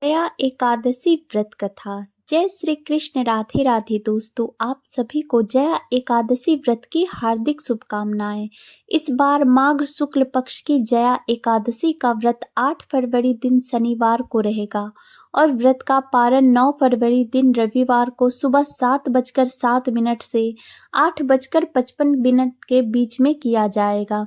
जया एकादशी व्रत कथा। जय श्री कृष्ण। राधे राधे दोस्तों, आप सभी को जया एकादशी व्रत की हार्दिक शुभकामनाएं। इस बार माघ शुक्ल पक्ष की जया एकादशी का व्रत 8 फरवरी दिन शनिवार को रहेगा और व्रत का पारण 9 फरवरी दिन रविवार को सुबह 7:07 से 8:55 के बीच में किया जाएगा।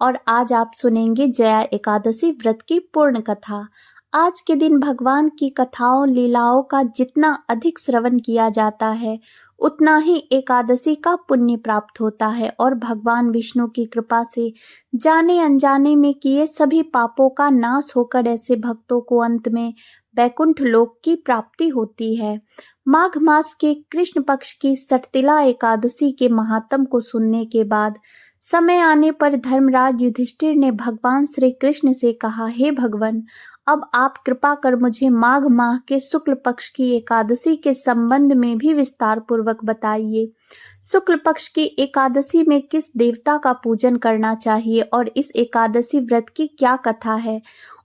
और आज आप सुनेंगे जया एकादशी व्रत की पूर्ण कथा। आज के दिन भगवान की कथाओं लीलाओं का जितना अधिक श्रवण किया जाता है उतना ही एकादशी का पुण्य प्राप्त होता है और भगवान विष्णु की कृपा से जाने अनजाने में किए सभी पापों का नाश होकर ऐसे भक्तों को अंत में वैकुंठ लोक की प्राप्ति होती है। माघ मास के कृष्ण पक्ष की सटतिला एकादशी के महात्म को सुनने के बाद समय आने पर धर्मराज युधिष्ठिर ने भगवान श्री कृष्ण से कहा, हे भगवान, अब आप कृपा कर मुझे माघ माह के शुक्ल पक्ष की एकादशी के संबंध में भी विस्तार पूर्वक बताइए। शुक्ल पक्ष की एकादशी में किस देवता का पूजन करना चाहिए और इस एकादशी व्रत की क्या कथा है,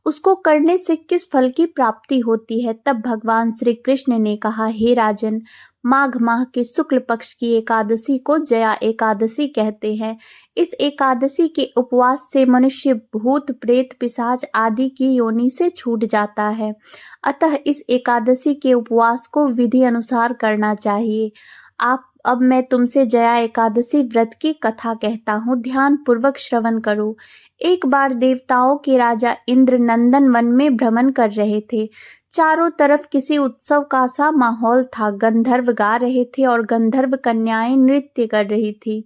उसको करने से किस फल की प्राप्ति होती है। तब भगवान श्री कृष्ण ने कहा, हे राजन, माघ माह के शुक्ल पक्ष की एकादशी को जया एकादशी कहते हैं। इस एकादशी के उपवास से मनुष्य भूत प्रेत पिशाच आदि की योनि से छूट जाता है। अतः इस एकादशी के उपवास को विधि अनुसार करना चाहिए। अब मैं तुमसे जया एकादशी व्रत की कथा कहता हूँ, ध्यान पूर्वक श्रवण करो। एक बार देवताओं के राजा इंद्र नंदन वन में भ्रमण कर रहे थे। चारों तरफ किसी उत्सव का सा माहौल था। गंधर्व गा रहे थे और गंधर्व कन्याएं नृत्य कर रही थी।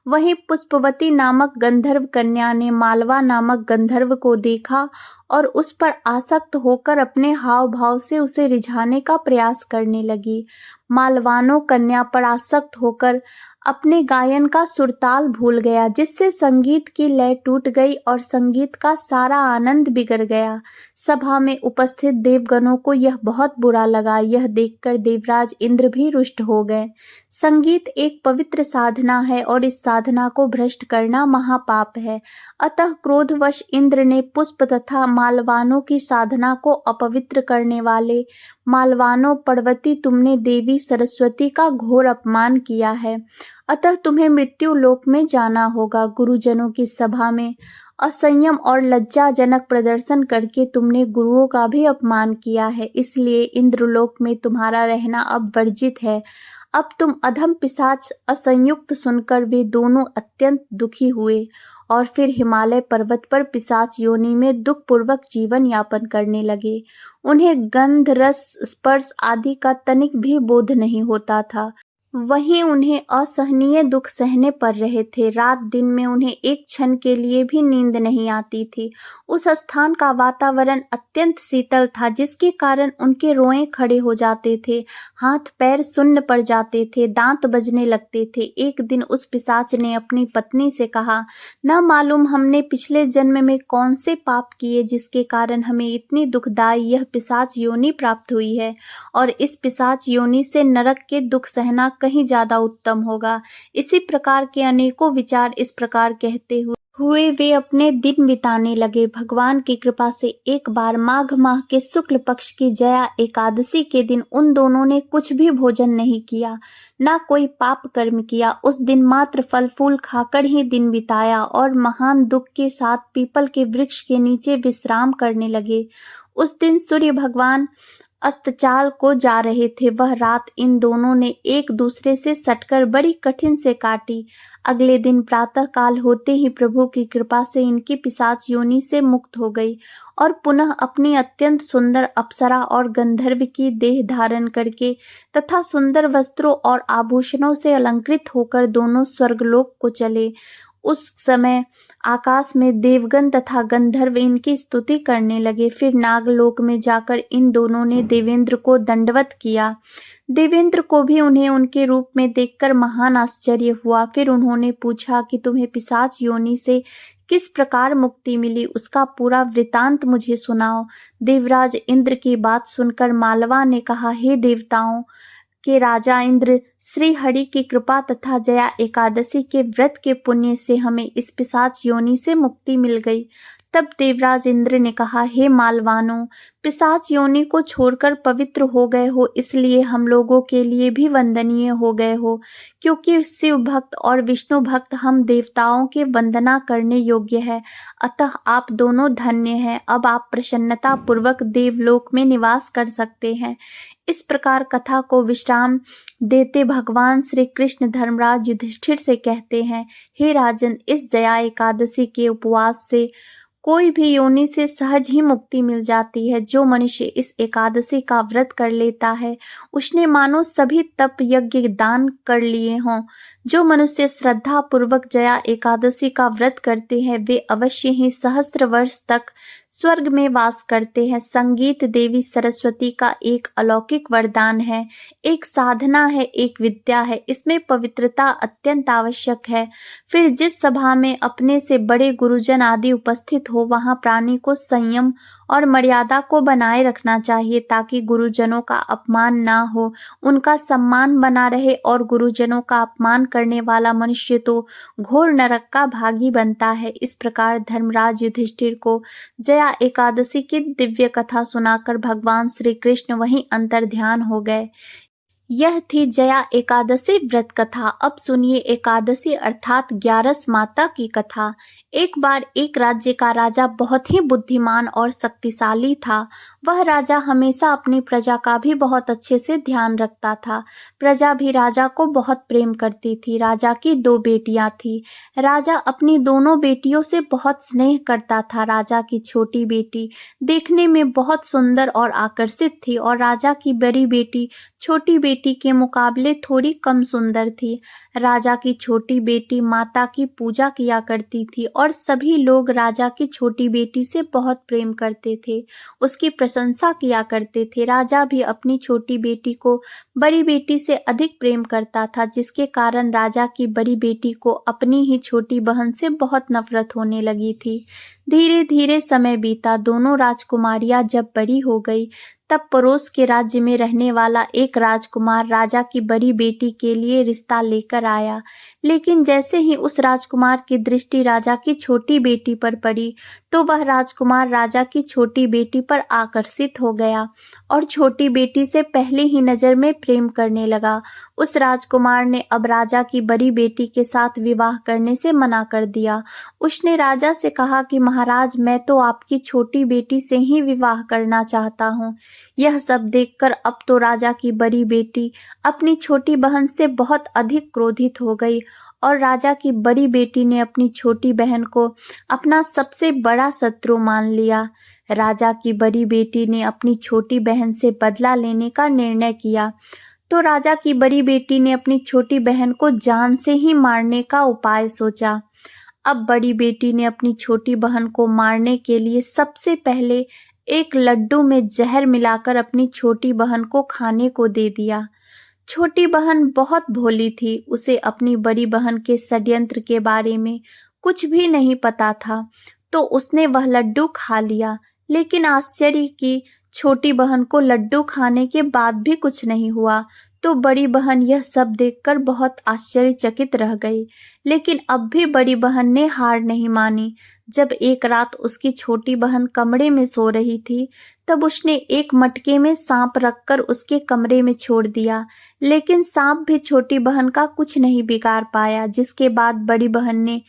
वहीं पुष्पवती नामक गंधर्व कन्या ने मालवा नामक गंधर्व को देखा और उस पर आसक्त होकर अपने हाव भाव से उसे रिझाने का प्रयास करने लगी। मालवानो कन्या पर आसक्त होकर अपने गायन का सुरताल भूल गया, जिससे संगीत की लय टूट गई और संगीत का सारा आनंद बिगड़ गया। सभा में उपस्थित देवगणों को यह बहुत बुरा लगा। यह देखकर देवराज इंद्र भी रुष्ट हो गए। संगीत एक पवित्र साधना है और इस साधना को भ्रष्ट करना महापाप है। अतः क्रोधवश इंद्र ने पुष्प तथा मालवानों की साधना को अपवित्र करने वाले मालवानों, पर्वती, तुमने देवी सरस्वती का घोर अपमान किया है, अतः तुम्हें मृत्यु लोक में जाना होगा। गुरुजनों की सभा में असंयम और लज्जाजनक प्रदर्शन करके तुमने गुरुओं का भी अपमान किया है, इसलिए इंद्रलोक में तुम्हारा रहना अब वर्जित है। अब तुम अधम पिशाच असंयुक्त सुनकर वे दोनों अत्यंत दुखी हुए और फिर हिमालय पर्वत पर पिशाच योनि में दुख पूर्वक जीवन यापन करने लगे। उन्हें गंध, रस, स्पर्श आदि का तनिक भी बोध नहीं होता था। वहीं उन्हें असहनीय दुख सहने पड़ रहे थे। रात दिन में उन्हें एक क्षण के लिए भी नींद नहीं आती थी। उस स्थान का वातावरण अत्यंत शीतल था, जिसके कारण उनके रोएं खड़े हो जाते थे, हाथ पैर सुन्न पड़ जाते थे, दांत बजने लगते थे। एक दिन उस पिशाच ने अपनी पत्नी से कहा, न मालूम हमने पिछले जन्म में कौन से पाप किए जिसके कारण हमें इतनी दुखदायी यह पिशाच योनि प्राप्त हुई है, और इस पिशाच योनि से नरक के दुख सहना कहीं ज्यादा उत्तम होगा। इसी प्रकार के अनेकों विचार इस प्रकार कहते हुए वे अपने दिन बिताने लगे। भगवान की कृपा से एक बार माघ माह के शुक्ल पक्ष की जया एकादशी के दिन उन दोनों ने कुछ भी भोजन नहीं किया, ना कोई पाप कर्म किया। उस दिन मात्र फल फूल खाकर ही दिन बिताया और महान दुख के साथ पीपल के वृक्ष के नीचे विश्राम करने लगे। उस दिन सूर्य भगवान अस्ताचल को जा रहे थे। वह रात इन दोनों ने एक दूसरे से सटकर बड़ी कठिन से काटी। अगले दिन प्रातः काल होते ही प्रभु की कृपा से इनकी पिशाच योनि से मुक्त हो गई और पुनः अपनी अत्यंत सुंदर अप्सरा और गंधर्व की देह धारण करके तथा सुंदर वस्त्रों और आभूषणों से अलंकृत होकर दोनों स्वर्गलोक को चले। उस समय आकाश में देवगण तथा गंधर्व इनकी स्तुति करने लगे। फिर नागलोक में जाकर इन दोनों ने देवेंद्र को दंडवत किया। देवेंद्र को भी उन्हें उनके रूप में देखकर महान आश्चर्य हुआ। फिर उन्होंने पूछा कि तुम्हें पिशाच योनि से किस प्रकार मुक्ति मिली, उसका पूरा वृतांत मुझे सुनाओ। देवराज इंद्र की बात सुनकर मालवा ने कहा, हे देवताओं के राजा इंद्र, श्री हरि की कृपा तथा जया एकादशी के व्रत के पुण्य से हमें इस पिशाच योनि से मुक्ति मिल गई। तब देवराज इंद्र ने कहा, हे मालवानों, पिशाच योनि को छोड़कर पवित्र हो गए हो, इसलिए हम लोगों के लिए भी वंदनीय हो गए हो, क्योंकि शिव भक्त और विष्णु भक्त हम देवताओं के वंदना करने योग्य है। अतः आप दोनों धन्य हैं। अब आप प्रसन्नता पूर्वक देवलोक में निवास कर सकते हैं। इस प्रकार कथा को विश्राम देते भगवान श्री कृष्ण धर्मराज युधिष्ठिर से कहते हैं, हे राजन, इस जया एकादशी के उपवास से कोई भी योनि से सहज ही मुक्ति मिल जाती है। जो मनुष्य इस एकादशी का व्रत कर लेता है, उसने मानो सभी तप यज्ञ दान कर लिए हों। जो मनुष्य श्रद्धा पूर्वक जया एकादशी का व्रत करते हैं, वे अवश्य ही सहस्त्र वर्ष तक स्वर्ग में वास करते हैं। संगीत देवी सरस्वती का एक अलौकिक वरदान है, एक साधना है, एक विद्या है। इसमें पवित्रता अत्यंत आवश्यक है। फिर जिस सभा में अपने से बड़े गुरुजन आदि उपस्थित हो, वहां प्राणी को संयम और मर्यादा को बनाए रखना चाहिए, ताकि गुरुजनों का अपमान ना हो, उनका सम्मान बना रहे। और गुरुजनों का अपमान करने वाला मनुष्य तो घोर नरक का भागी बनता है। इस प्रकार धर्मराज युधिष्ठिर को जया एकादशी की दिव्य कथा सुनाकर भगवान श्री कृष्ण वहीं अंतर्ध्यान हो गए। यह थी जया एकादशी व्रत कथा। अब सुनिए एकादशी अर्थात 11 माता की कथा। एक बार एक राज्य का राजा बहुत ही बुद्धिमान और शक्तिशाली था। वह राजा हमेशा अपनी प्रजा का भी बहुत अच्छे से ध्यान रखता था। प्रजा भी राजा को बहुत प्रेम करती थी। राजा की 2 बेटियां थी। राजा अपनी दोनों बेटियों से बहुत स्नेह करता था। राजा की छोटी बेटी देखने में बहुत सुंदर और आकर्षित थी, और राजा की बड़ी बेटी छोटी बेटी के मुकाबले थोड़ी कम सुंदर थी। राजा की छोटी बेटी माता की पूजा किया करती थी, और सभी लोग राजा की छोटी बेटी से बहुत प्रेम करते थे, उसकी प्रशंसा किया करते थे। राजा भी अपनी छोटी बेटी को बड़ी बेटी से अधिक प्रेम करता था, जिसके कारण राजा की बड़ी बेटी को अपनी ही छोटी बहन से बहुत नफरत होने लगी थी। धीरे धीरे समय बीता। दोनों राजकुमारियां जब बड़ी हो गई, तब पड़ोस के राज्य में रहने वाला एक राजकुमार राजा की बड़ी बेटी के लिए रिश्ता लेकर आया। लेकिन जैसे ही उस राजकुमार की दृष्टि राजा की छोटी बेटी पर पड़ी, तो वह राजकुमार राजा की छोटी बेटी पर आकर्षित हो गया और छोटी बेटी से पहले ही नजर में प्रेम करने लगा। उस राजकुमार ने अब राजा की बड़ी बेटी के साथ विवाह करने से मना कर दिया। उसने राजा से कहा कि महाराज, मैं तो आपकी छोटी बेटी से ही विवाह करना चाहता हूँ। यह सब देखकर अब तो राजा की बड़ी बेटी अपनी छोटी बहन से बहुत अधिक क्रोधित हो गई, और राजा की बड़ी बेटी ने अपनी छोटी बहन को अपना सबसे बड़ा शत्रु मान लिया। राजा की बड़ी बेटी ने अपनी छोटी बहन से बदला लेने का निर्णय किया, तो राजा की बड़ी बेटी ने अपनी छोटी बहन को जान से ही मारने का उपाय सोचा। अब बड़ी बेटी ने अपनी छोटी बहन को मारने के लिए सबसे पहले एक लड्डू में जहर मिलाकर अपनी छोटी बहन को खाने को दे दिया। छोटी बहन बहुत भोली थी, उसे अपनी बड़ी बहन के षड्यंत्र के बारे में कुछ भी नहीं पता था, तो उसने वह लड्डू खा लिया। लेकिन आश्चर्य कि छोटी बहन को लड्डू खाने के बाद भी कुछ नहीं हुआ, तो बड़ी बहन यह सब देखकर बहुत आश्चर्यचकित रह गई। लेकिन अब भी बड़ी बहन ने हार नहीं मानी। जब एक रात उसकी छोटी बहन कमरे में सो रही थी, तब उसने एक मटके में सांप रखकर उसके कमरे में छोड़ दिया। लेकिन सांप भी छोटी बहन का कुछ नहीं बिगाड़ पाया। जिसके बाद बड़ी बहन ने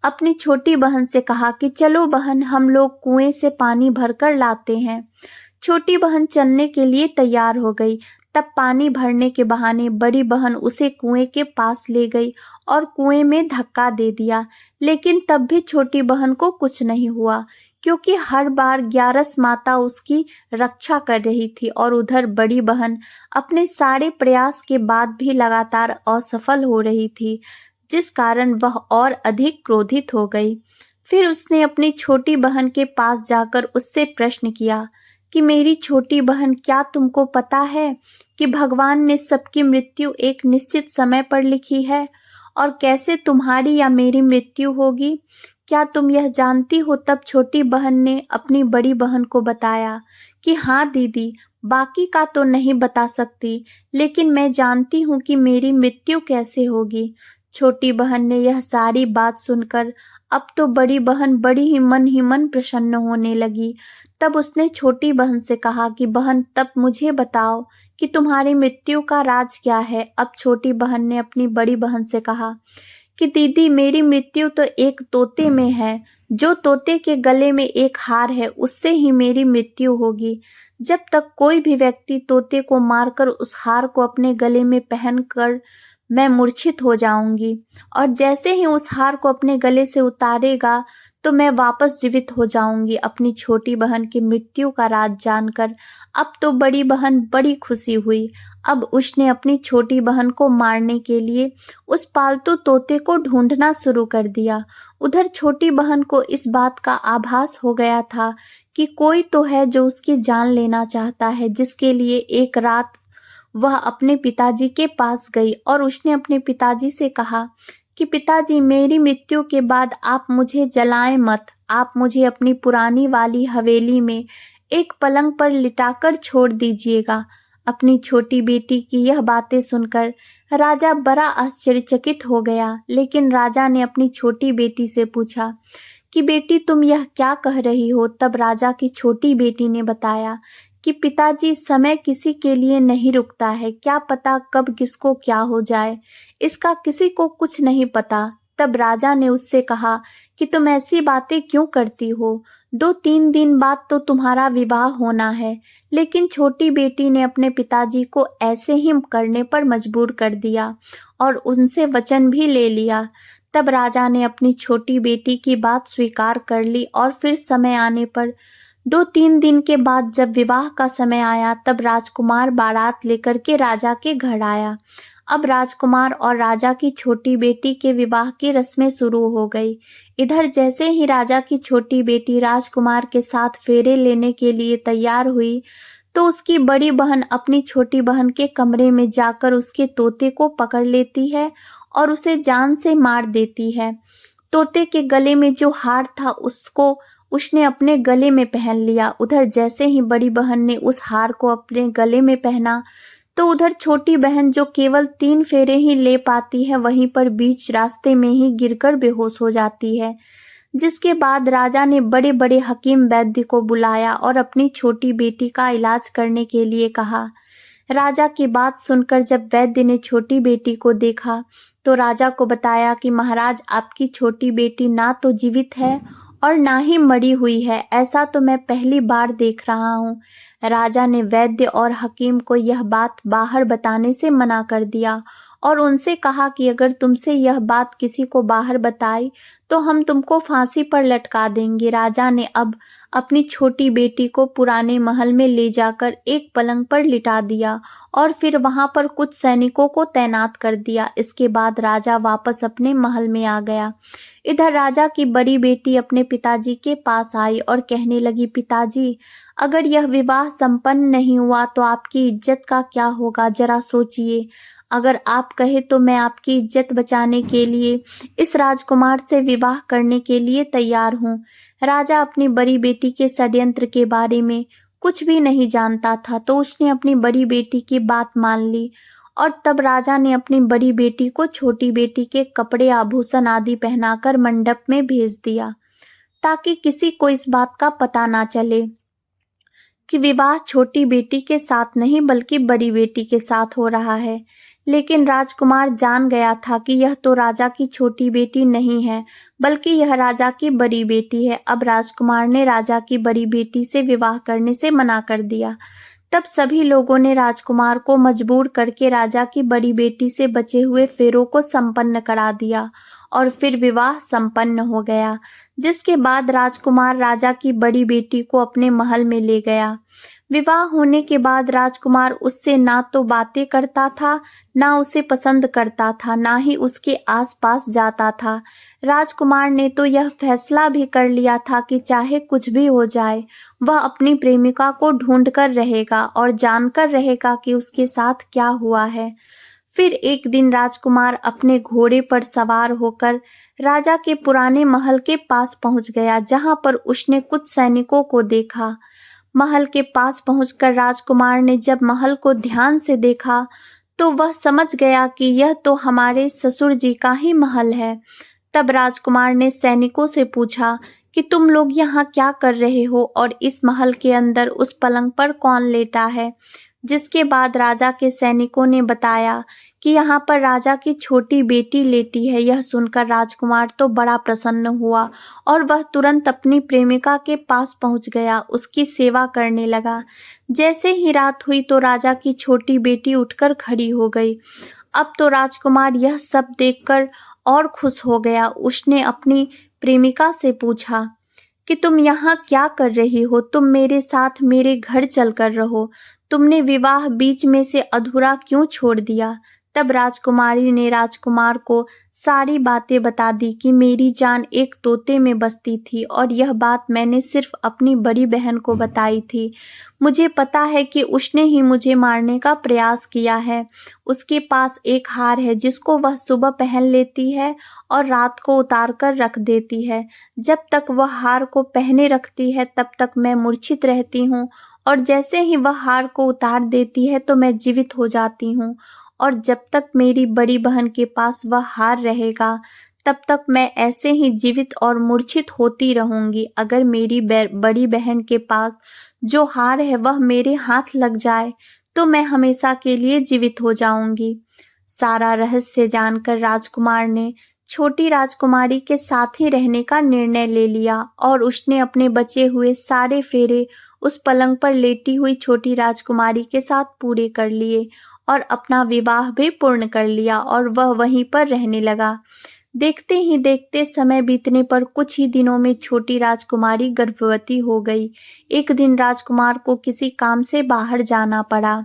अपनी छोटी बहन से कहा कि चलो बहन, हम लोग कुएं से पानी भरकर लाते हैं। छोटी बहन चलने के लिए तैयार हो गई। तब पानी भरने के बहाने बड़ी बहन उसे कुएं के पास ले गई और कुएं में धक्का दे दिया। लेकिन तब भी छोटी बहन को कुछ नहीं हुआ, क्योंकि हर बार 11 माता उसकी रक्षा कर रही थी, और उधर बड़ी बहन अपने सारे प्रयास के बाद भी लगातार असफल हो रही थी, जिस कारण वह और अधिक क्रोधित हो गई। फिर उसने अपनी छोटी बहन के पास जाकर उससे प्रश्न किया कि मेरी छोटी बहन, क्या तुमको पता है कि भगवान ने सबकी मृत्यु एक निश्चित समय पर लिखी है, और कैसे तुम्हारी या मेरी मृत्यु होगी? क्या तुम यह जानती हो? तब छोटी बहन ने अपनी बड़ी बहन को बताया कि हाँ दीदी, बाकी का तो नहीं बता सकती, लेकिन मैं जानती हूँ कि मेरी मृत्यु कैसे होगी। छोटी बहन ने यह सारी बात सुनकर अब तो बड़ी बहन बड़ी ही मन प्रसन्न होने लगी। तब उसने छोटी बहन से कहा कि बहन, तब मुझे बताओ कि तुम्हारी मृत्यु का राज क्या है। अब छोटी बहन ने अपनी बड़ी बहन से कहा कि दीदी, मेरी मृत्यु तो एक तोते में है। जो तोते के गले में एक हार है, उससे ही मेरी मृत्यु होगी। जब तक कोई भी व्यक्ति तोते को मारकर उस हार को अपने गले में पहनकर, मैं मूर्छित हो जाऊंगी, और जैसे ही उस हार को अपने गले से उतारेगा तो मैं वापस जीवित हो जाऊंगी। अपनी छोटी बहन की मृत्यु का राज जानकर अब तो बड़ी बहन बड़ी खुशी हुई। अब उसने अपनी छोटी बहन को मारने के लिए उस पालतू तोते को ढूंढना शुरू कर दिया। उधर छोटी बहन को इस बात का आभास हो गया था कि कोई तो है जो उसकी जान लेना चाहता है, जिसके लिए एक रात वह अपने पिताजी के पास गई और उसने अपने पिताजी से कहा कि पिताजी, मेरी मृत्यु के बाद आप मुझे जलाएं मत। आप मुझे अपनी पुरानी वाली हवेली में एक पलंग पर लिटाकर छोड़ दीजिएगा। अपनी छोटी बेटी की यह बातें सुनकर राजा बड़ा आश्चर्यचकित हो गया। लेकिन राजा ने अपनी छोटी बेटी से पूछा कि बेटी, तुम यह क्या कह रही हो। तब राजा की छोटी बेटी ने बताया कि पिताजी, समय किसी के लिए नहीं रुकता है। क्या पता कब किसको क्या हो जाए, इसका किसी को कुछ नहीं पता। तब राजा ने उससे कहा कि तुम ऐसी बातें क्यों करती हो, 2-3 दिन बाद तो तुम्हारा विवाह होना है। लेकिन छोटी बेटी ने अपने पिताजी को ऐसे ही करने पर मजबूर कर दिया और उनसे वचन भी ले लिया। तब राजा ने अपनी छोटी बेटी की बात स्वीकार कर ली और फिर समय आने पर 2-3 दिन के बाद जब विवाह का समय आया, तब राजकुमार बारात लेकर के राजा के घर आया। अब राजकुमार और राजा की छोटी बेटी के विवाह की रस्में शुरू हो गई। इधर जैसे ही राजा की छोटी बेटी राजकुमार के साथ फेरे लेने के लिए तैयार हुई, तो उसकी बड़ी बहन अपनी छोटी बहन के कमरे में जाकर उसके तोते को पकड़ लेती है और उसे जान से मार देती है। तोते के गले में जो हार था उसको उसने अपने गले में पहन लिया। उधर जैसे ही बड़ी बहन ने उस हार को अपने गले में पहना, तो उधर छोटी बहन, जो केवल 3 फेरे ही ले पाती है, वहीं पर बीच रास्ते में ही गिरकर बेहोश हो जाती है। जिसके बाद राजा ने बड़े बड़े हकीम वैद्य को बुलाया और अपनी छोटी बेटी का इलाज करने के लिए कहा। राजा की बात सुनकर जब वैद्य ने छोटी बेटी को देखा, तो राजा को बताया कि महाराज, आपकी छोटी बेटी ना तो जीवित है और ना ही मरी हुई है। ऐसा तो मैं पहली बार देख रहा हूँ। राजा ने वैद्य और हकीम को यह बात बाहर बताने से मना कर दिया और उनसे कहा कि अगर तुमसे यह बात किसी को बाहर बताई तो हम तुमको फांसी पर लटका देंगे। राजा ने अब अपनी छोटी बेटी को पुराने महल में ले जाकर एक पलंग पर लिटा दिया और फिर वहां पर कुछ सैनिकों को तैनात कर दिया। इसके बाद राजा वापस अपने महल में आ गया। इधर राजा की बड़ी बेटी अपने पिताजी के पास आई और कहने लगी, पिताजी, अगर यह विवाह संपन्न नहीं हुआ तो आपकी इज्जत का क्या होगा, जरा सोचिए। अगर आप कहे तो मैं आपकी इज्जत बचाने के लिए इस राजकुमार से विवाह करने के लिए तैयार हूँ। राजा अपनी बड़ी बेटी के षड्यंत्र के बारे में कुछ भी नहीं जानता था, तो उसने अपनी बड़ी बेटी की बात मान ली और तब राजा ने अपनी बड़ी बेटी को छोटी बेटी के कपड़े, आभूषण आदि पहनाकर मंडप में भेज दिया, ताकि किसी को इस बात का पता ना चले कि विवाह छोटी बेटी के साथ नहीं बल्कि बड़ी बेटी के साथ हो रहा है। लेकिन राजकुमार जान गया था कि यह तो राजा की छोटी बेटी नहीं है, बल्कि यह राजा की बड़ी बेटी है। अब राजकुमार ने राजा की बड़ी बेटी से विवाह करने से मना कर दिया। तब सभी लोगों ने राजकुमार को मजबूर करके राजा की बड़ी बेटी से बचे हुए फेरों को संपन्न करा दिया और फिर विवाह संपन्न हो गया। जिसके बाद राजकुमार राजा की बड़ी बेटी को अपने महल में ले गया। विवाह होने के बाद राजकुमार उससे ना तो बातें करता था, ना उसे पसंद करता था, ना ही उसके आसपास जाता था। राजकुमार ने तो यह फैसला भी कर लिया था कि चाहे कुछ भी हो जाए, वह अपनी प्रेमिका को ढूंढकर रहेगा और जानकर रहेगा कि उसके साथ क्या हुआ है। फिर एक दिन राजकुमार अपने घोड़े पर सवार होकर राजा के पुराने महल के पास पहुंच गया, जहां पर उसने कुछ सैनिकों को देखा। महल के पास पहुंचकर राजकुमार ने जब महल को ध्यान से देखा, तो वह समझ गया कि यह तो हमारे ससुर जी का ही महल है। तब राजकुमार ने सैनिकों से पूछा कि तुम लोग यहाँ क्या कर रहे हो और इस महल के अंदर उस पलंग पर कौन लेटा है। जिसके बाद राजा के सैनिकों ने बताया कि यहाँ पर राजा की छोटी बेटी लेटी है। यह सुनकर राजकुमार तो बड़ा प्रसन्न हुआ और वह तुरंत अपनी प्रेमिका के पास पहुंच गया, उसकी सेवा करने लगा। जैसे ही रात हुई तो राजा की छोटी बेटी उठकर खड़ी हो गई। अब तो राजकुमार यह सब देखकर और खुश हो गया। उसने अपनी प्रेमिका से पूछा कि तुम यहाँ क्या कर रही हो? तुम मेरे साथ मेरे घर चलकर रहो। तुमने विवाह बीच में से अधूरा क्यों छोड़ दिया? तब राजकुमारी ने राजकुमार को सारी बातें बता दी कि मेरी जान एक तोते में बसती थी और यह बात मैंने सिर्फ अपनी बड़ी बहन को बताई थी। मुझे पता है कि उसने ही मुझे मारने का प्रयास किया है। उसके पास एक हार है जिसको वह सुबह पहन लेती है और रात को उतार कर रख देती है। जब तक वह हार को पहने रखती है तब तक मैं मूर्छित रहती हूँ और जैसे ही वह हार को उतार देती है तो मैं जीवित हो जाती हूँ। और जब तक मेरी बड़ी बहन के पास वह हार रहेगा तब तक मैं ऐसे ही जीवित और मूर्छित होती रहूंगी। अगर मेरी बड़ी बहन के पास जो हार है वह मेरे हाथ लग जाए तो मैं हमेशा के लिए जीवित हो जाऊंगी। सारा रहस्य जानकर राजकुमार ने छोटी राजकुमारी के साथ ही रहने का निर्णय ले लिया और उसने अपने बचे हुए सारे फेरे उस पलंग पर लेटी हुई छोटी राजकुमारी के साथ पूरे कर लिए और अपना विवाह भी पूर्ण कर लिया और वह वहीं पर रहने लगा। देखते ही देखते समय बीतने पर कुछ ही दिनों में छोटी राजकुमारी गर्भवती हो गई। एक दिन राजकुमार को किसी काम से बाहर जाना पड़ा।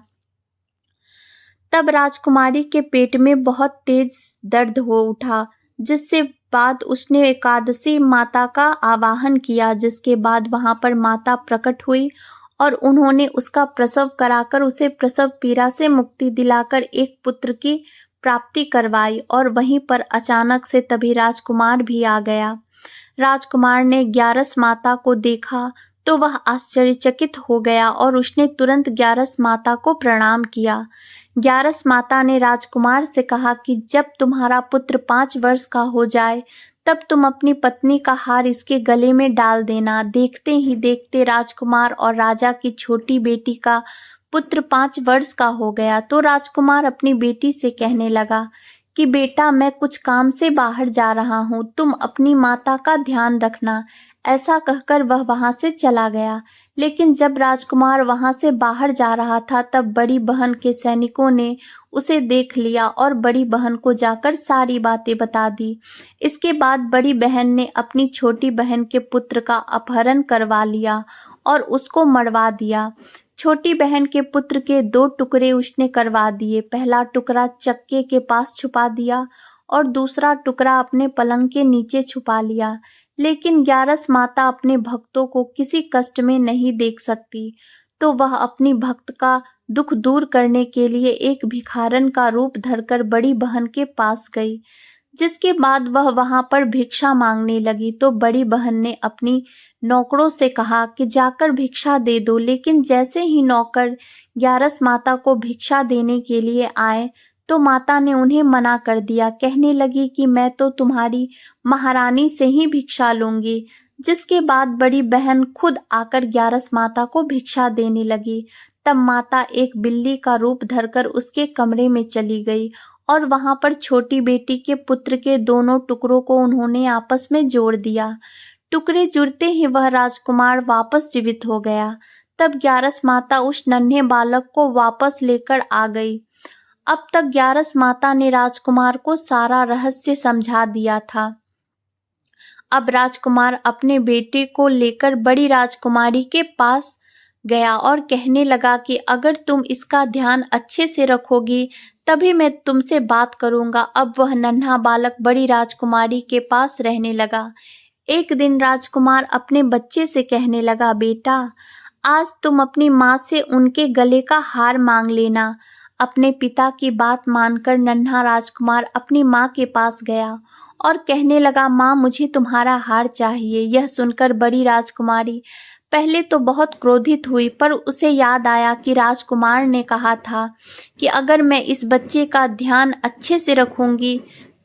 तब राजकुमारी के पेट में बहुत तेज दर्द हो उठा, जिससे बाद उसने एकादशी माता का आवाहन किया। जिसके बाद वहां पर माता प्रकट हुई और उन्होंने उसका प्रसव कराकर उसे प्रसव पीड़ा से मुक्ति दिलाकर एक पुत्र की प्राप्ति करवाई। और वहीं पर अचानक से तभी राजकुमार भी आ गया। राजकुमार ने ग्यारस माता को देखा तो वह आश्चर्यचकित हो गया और उसने तुरंत ग्यारस माता को प्रणाम किया। ग्यारस माता ने राजकुमार से कहा कि जब तुम्हारा पुत्र 5 वर्ष का हो जाए तब तुम अपनी पत्नी का हार इसके गले में डाल देना। देखते ही देखते राजकुमार और राजा की छोटी बेटी का पुत्र 5 वर्ष का हो गया। तो राजकुमार अपनी बेटी से कहने लगा कि बेटा, मैं कुछ काम से बाहर जा रहा हूँ, तुम अपनी माता का ध्यान रखना। ऐसा कहकर वह वहां से चला गया। लेकिन जब राजकुमार वहां से बाहर जा रहा था तब बड़ी बहन के सैनिकों ने उसे देख लिया और बड़ी बहन को जाकर सारी बातें बता दी। इसके बाद बड़ी बहन ने अपनी छोटी बहन के पुत्र का अपहरण करवा लिया और उसको मरवा दिया। छोटी बहन के पुत्र के 2 टुकड़े उसने करवा दिए। पहला टुकड़ा चक्के के पास छुपा दिया और दूसरा टुकड़ा अपने पलंग के नीचे छुपा लिया। लेकिन ग्यारस माता अपने भक्तों को किसी कष्ट में नहीं देख सकती, तो वह अपनी भक्त का दुख दूर करने के लिए एक भिखारन का रूप धरकर बड़ी बहन के पास गई। जिसके बाद वह वहां पर भिक्षा मांगने लगी तो बड़ी बहन ने अपनी नौकरों से कहा कि जाकर भिक्षा दे दो। लेकिन जैसे ही नौकर ग्यारस माता को भिक्षा देने के लिए आए तो माता ने उन्हें मना कर दिया। कहने लगी कि मैं तो तुम्हारी महारानी से ही भिक्षा लूंगी। जिसके बाद बड़ी बहन खुद आकर ग्यारस माता को भिक्षा देने लगी। तब माता एक बिल्ली का रूप धरकर उसके कमरे में चली गई और वहां पर छोटी बेटी के पुत्र के दोनों टुकड़ों को उन्होंने आपस में जोड़ दिया। टुकड़े जुड़ते ही वह राजकुमार वापस जीवित हो गया। तब ग्यारस माता उस नन्हे बालक को वापस लेकर आ गई। अब तक ग्यारस माता ने राजकुमार को सारा रहस्य समझा दिया था। अब राजकुमार अपने बेटे को लेकर बड़ी राजकुमारी के पास गया और कहने लगा कि अगर तुम इसका ध्यान अच्छे से रखोगी तभी मैं तुमसे बात करूंगा। अब वह नन्हा बालक बड़ी राजकुमारी के पास रहने लगा। एक दिन राजकुमार अपने बच्चे से कहने लगा, बेटा, आज तुम अपनी माँ से उनके गले का हार मांग लेना। अपने पिता की बात मानकर नन्हा राजकुमार अपनी माँ के पास गया और कहने लगा, माँ, मुझे तुम्हारा हार चाहिए। यह सुनकर बड़ी राजकुमारी पहले तो बहुत क्रोधित हुई, पर उसे याद आया कि राजकुमार ने कहा था कि अगर मैं इस बच्चे का ध्यान अच्छे से रखूंगी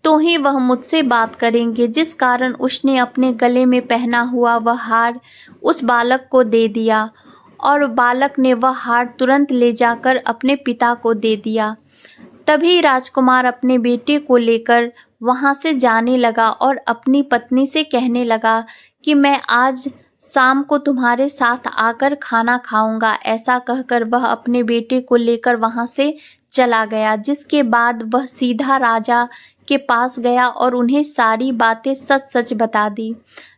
तो ही वह मुझसे बात करेंगे। जिस कारण उसने अपने गले में पहना हुआ वह हार उस बालक को दे दिया और बालक ने वह हार तुरंत ले जाकर अपने पिता को दे दिया। तभी राजकुमार अपने बेटे को लेकर वहां से जाने लगा और अपनी पत्नी से कहने लगा कि मैं आज शाम को तुम्हारे साथ आकर खाना खाऊंगा। ऐसा कहकर वह अपने बेटे को लेकर वहां से चला गया, जिसके बाद वह सीधा राजा के पास गया और उन्हें सारी बातें सच सच बता दी।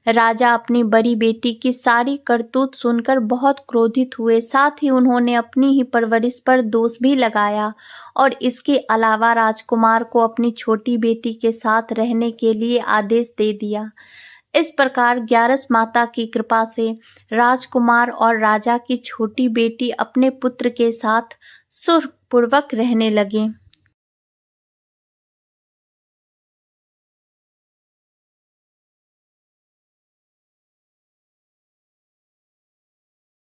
राजा अपनी बड़ी बेटी की सारी करतूत सुनकर बहुत क्रोधित हुए। साथ ही उन्होंने अपनी ही परवरिश पर दोष भी लगाया और इसके अलावा राजकुमार को अपनी छोटी बेटी के साथ रहने के लिए आदेश दे दिया। इस प्रकार ग्यारस माता की कृपा से राजकुमार और राजा की छोटी बेटी अपने पुत्र के साथ सुखपूर्वक रहने लगे।